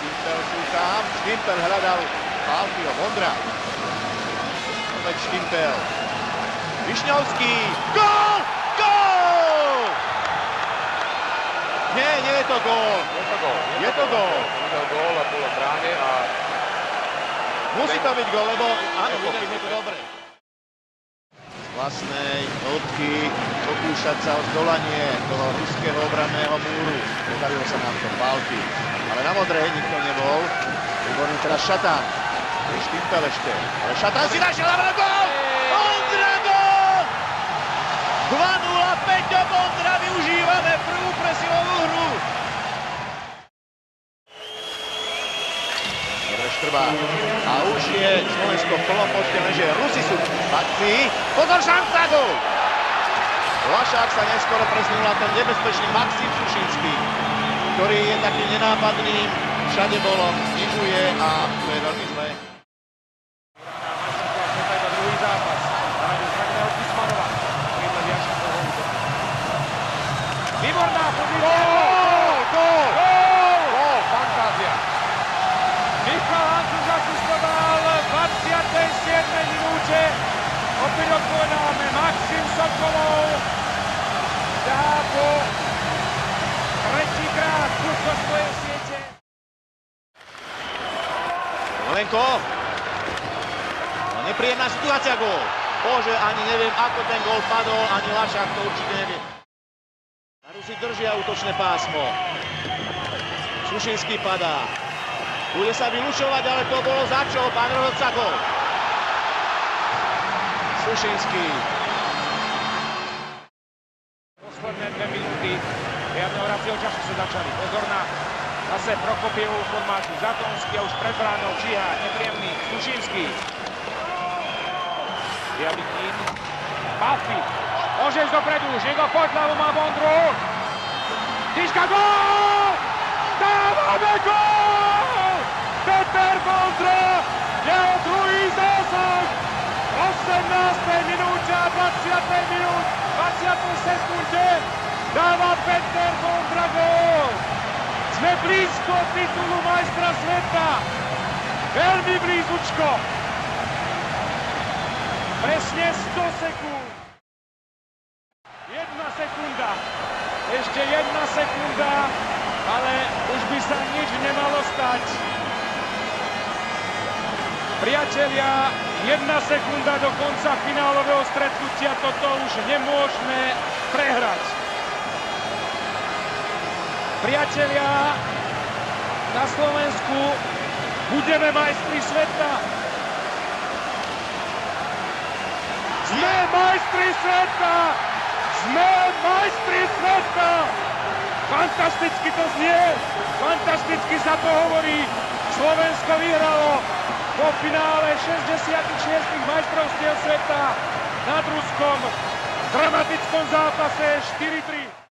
Štimpel sú tam. Štimpel hľadal Pálkyho. Vondra. Opäť Štimpel. Višňovský. Gól! Gól! Nie je to gól. Je to gól. Videl gól a bolo v bráne a... Musí to byť gól, lebo áno, videli sme to dobre. Z vlastnej hĺbky pokúšať sa o zdolanie toho ruského obranného múru. Podarilo sa nám to Pálky. Ale na modrej nikto nebol. Výborný teraz Šatán. Štimpel ešte. Ale Šatán si našiel na gól! Vondra gól! 2:0 Peťo Vondra, využívame prvú presilovú hru. Dobre Štrbá. A už je Slovensko v plnom počte, lenže Rusi sú v akcii. Pozor, šanca, gól! Lašák sa neskoro presnul na ten nebezpečný Maxim Sušinský, ktorý je takým nenápadným, všade bolom, znižuje a to je veľmi zlé. Druhý zápas. Dáme zraneného Kismanova. Výborná pozícia. Gól! Gól! Fantázia. Michal Hanzus asistoval v 27. minúte. Opäť odpovedáme Maxim Sokolov. Dá po tretíkrát do svojej siete. Lenko. Nepríjemná situácia, gól. Bože, ani neviem, ako ten gól padol, ani Lašák to určite nevie. A Rusi držia útočné pásmo. Sušinský padá. Bude sa vylučovať, ale to bolo za čo? Pán rozhodca, gól. Sušinský. Posledné 2 minúty riadneho hracieho času sa začali. Pozor na zase Prokopievovú formáciu. Zatonský a už pred bránou číha nepríjemný Sušinský. Javitín. Pálky. Môže ísť dopredu. Žigo pod hlavu má Vondru. Tyčka, gól! Dávame gól! Peter Vondra! Jeho druhý zásah! 18. minúte a 20. minút, 20. sekunde dáva Peter Vondra gól. Sme blízko titulu majstra sveta. Veľmi blízučko. Presne 100 sekúnd. 1 sekunda. Ešte 1 sekunda, ale už by sa nič nemalo stať. Priatelia, 1 sekunda do konca finálového stretnutia, toto už nemôžeme prehrať. Priatelia, na Slovensku budeme majstri sveta. Sme majstri sveta! Sme majstri sveta! Fantasticky to znie, fantasticky sa to hovorí. Slovensko vyhralo vo finále 66. majstrovstiev sveta nad Ruskom v dramatickom zápase 4-3.